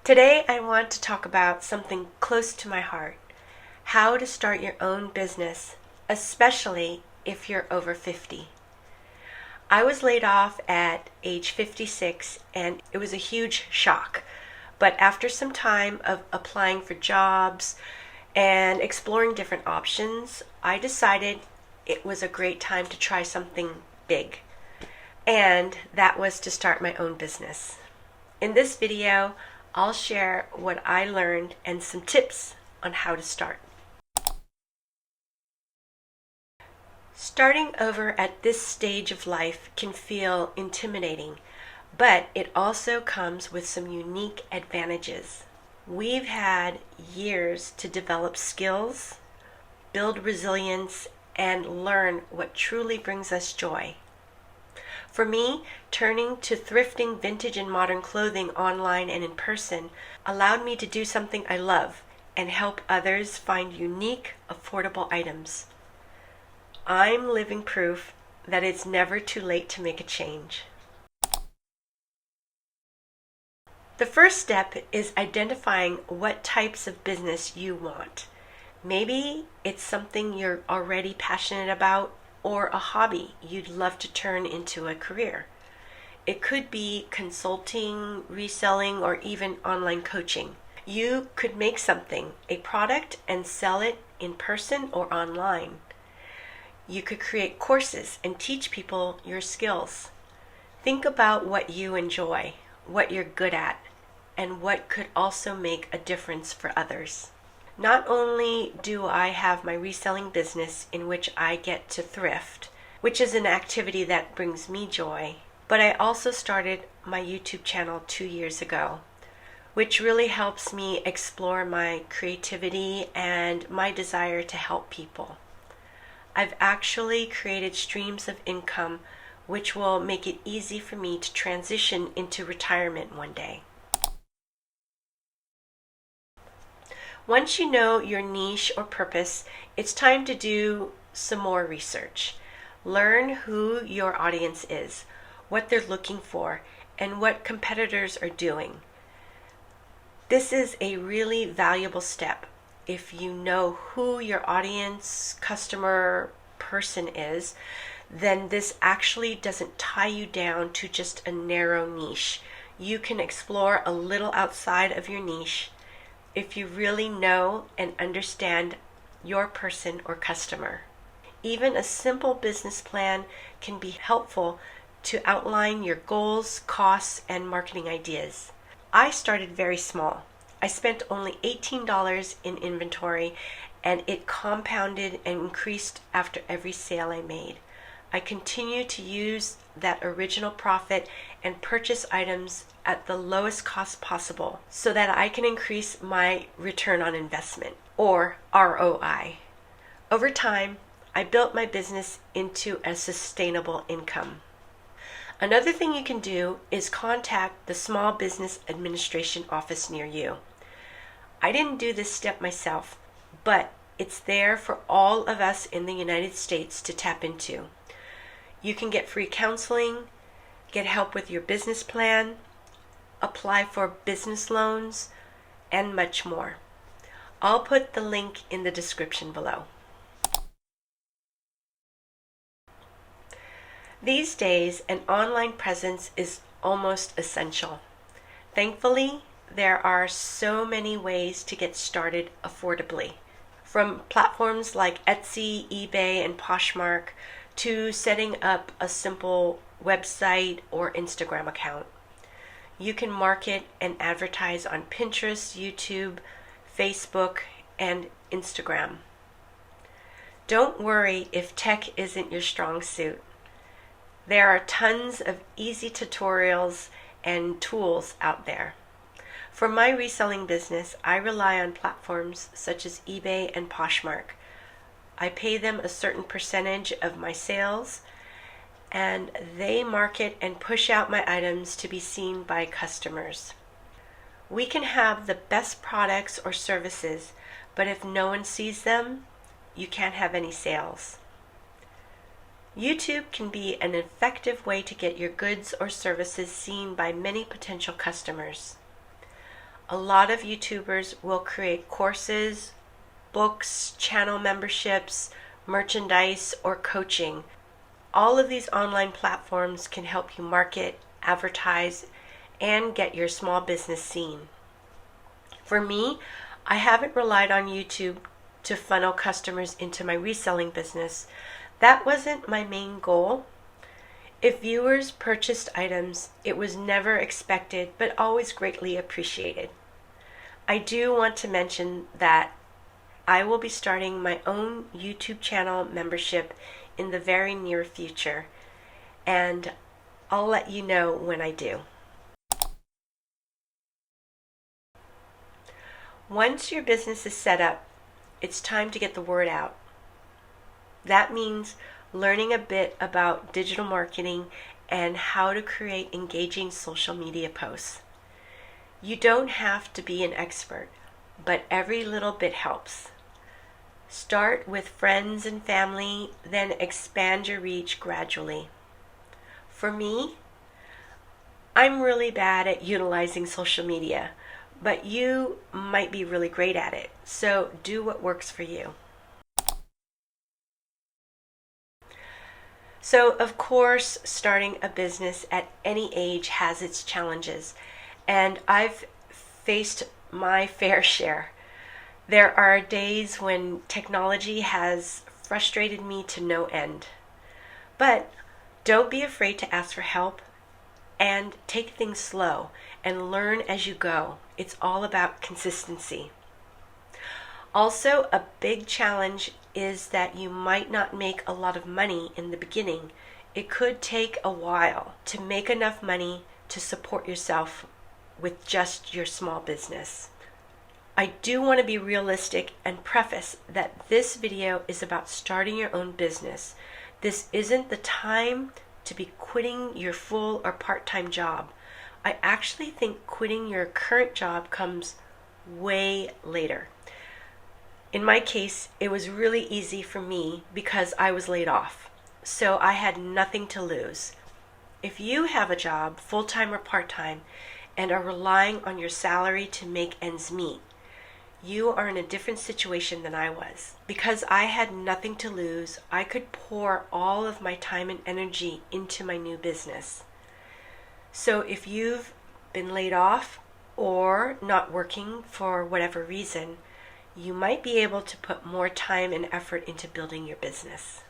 Today I want to talk about something close to my heart: how to start your own business, especially if you're over 50. I was laid off at age 56 and it was a huge shock. But after some time of applying for jobs and exploring different options, I decided it was a great time to try something big. And that was to start my own business. In this video, I'll share what I learned and some tips on how to start. Starting over at this stage of life can feel intimidating, but it also comes with some unique advantages. We've had years to develop skills, build resilience, and learn what truly brings us joy. For me, turning to thrifting vintage and modern clothing online and in person allowed me to do something I love and help others find unique, affordable items. I'm living proof that it's never too late to make a change. The first step is identifying what types of business you want. Maybe it's something you're already passionate about or a hobby you'd love to turn into a career. It could be consulting, reselling, or even online coaching. You could make something, a product, and sell it in person or online. You could create courses and teach people your skills. Think about what you enjoy, what you're good at, and what could also make a difference for others. Not only do I have my reselling business in which I get to thrift, which is an activity that brings me joy, but I also started my YouTube channel 2 years ago, which really helps me explore my creativity and my desire to help people. I've actually created streams of income which will make it easy for me to transition into retirement one day. Once you know your niche or purpose, it's time to do some more research. Learn who your audience is, what they're looking for, and what competitors are doing. This is a really valuable step. If you know who your audience, customer, person is, then this actually doesn't tie you down to just a narrow niche. You can explore a little outside of your niche if you really know and understand your person or customer. Even a simple business plan can be helpful to outline your goals, costs, and marketing ideas. I started very small. I spent only $18 in inventory, and it compounded and increased after every sale I made. I continue to use that original profit and purchase items at the lowest cost possible so that I can increase my return on investment, or ROI. Over time, I built my business into a sustainable income. Another thing you can do is contact the Small Business Administration office near you. I didn't do this step myself, but it's there for all of us in the United States to tap into. You can get free counseling, get help with your business plan, apply for business loans, and much more. I'll put the link in the description below. These days, an online presence is almost essential. Thankfully, there are so many ways to get started affordably, from platforms like Etsy, eBay, and Poshmark to setting up a simple website or Instagram account. You can market and advertise on Pinterest, YouTube, Facebook, and Instagram. Don't worry if tech isn't your strong suit. There are tons of easy tutorials and tools out there. For my reselling business, I rely on platforms such as eBay and Poshmark. I pay them a certain percentage of my sales, and they market and push out my items to be seen by customers. We can have the best products or services, but if no one sees them, you can't have any sales. YouTube can be an effective way to get your goods or services seen by many potential customers. A lot of YouTubers will create courses, books, channel memberships, merchandise, or coaching. All of these online platforms can help you market, advertise, and get your small business seen. For me, I haven't relied on YouTube to funnel customers into my reselling business. That wasn't my main goal. If viewers purchased items, it was never expected but always greatly appreciated. I do want to mention that I will be starting my own YouTube channel membership in the very near future, and I'll let you know when I do. Once your business is set up, it's time to get the word out. That means learning a bit about digital marketing and how to create engaging social media posts. You don't have to be an expert, but every little bit helps. Start with friends and family, then expand your reach gradually. For me, I'm really bad at utilizing social media, but you might be really great at it, so do what works for you. So, of course, starting a business at any age has its challenges, and I've faced my fair share. There are days when technology has frustrated me to no end. But don't be afraid to ask for help and take things slow and learn as you go. It's all about consistency. Also, a big challenge is that you might not make a lot of money in the beginning. It could take a while to make enough money to support yourself with just your small business. I do want to be realistic and preface that this video is about starting your own business. This isn't the time to be quitting your full or part-time job. I actually think quitting your current job comes way later. In my case, it was really easy for me because I was laid off, so I had nothing to lose. If you have a job, full-time or part-time, and are relying on your salary to make ends meet, you are in a different situation than I was. Because I had nothing to lose, I could pour all of my time and energy into my new business. So if you've been laid off or not working for whatever reason, you might be able to put more time and effort into building your business.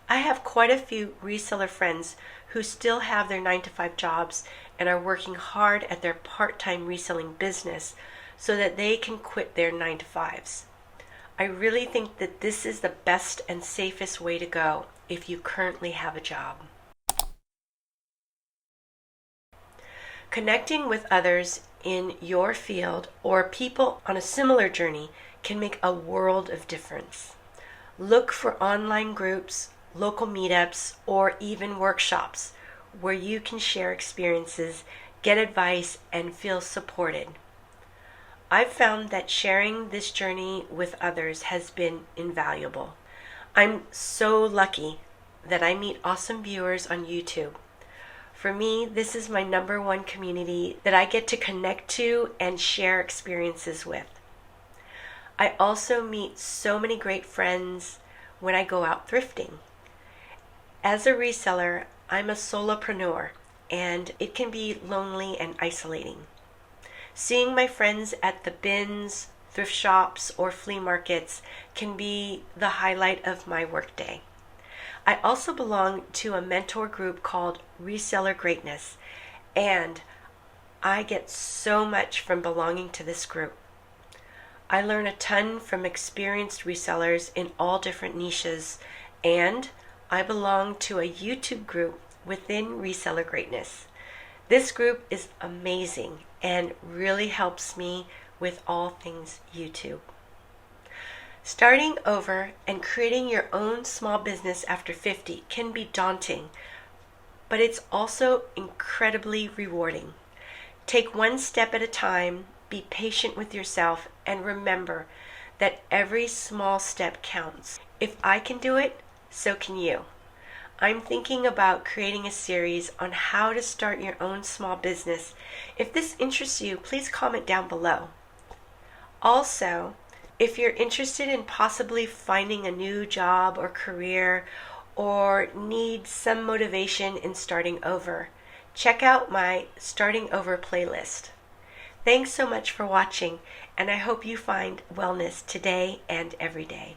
I have quite a few reseller friends who still have their 9-to-5 jobs and are working hard at their part-time reselling business so that they can quit their 9-to-5s. I really think that this is the best and safest way to go if you currently have a job. Connecting with others in your field or people on a similar journey can make a world of difference. Look for online groups, local meetups, or even workshops where you can share experiences, get advice, and feel supported. I've found that sharing this journey with others has been invaluable. I'm so lucky that I meet awesome viewers on YouTube. For me, this is my #1 community that I get to connect to and share experiences with. I also meet so many great friends when I go out thrifting. As a reseller, I'm a solopreneur, and it can be lonely and isolating. Seeing my friends at the bins, thrift shops, or flea markets can be the highlight of my workday. I also belong to a mentor group called Reseller Greatness, and I get so much from belonging to this group. I learn a ton from experienced resellers in all different niches, and I belong to a YouTube group within Reseller Greatness. This group is amazing and really helps me with all things YouTube. Starting over and creating your own small business after 50 can be daunting, but it's also incredibly rewarding. Take one step at a time, be patient with yourself, and remember that every small step counts. If I can do it, so can you. I'm thinking about creating a series on how to start your own small business. If this interests you, please comment down below. Also, if you're interested in possibly finding a new job or career or need some motivation in starting over, check out my Starting Over playlist. Thanks so much for watching, and I hope you find wellness today and every day.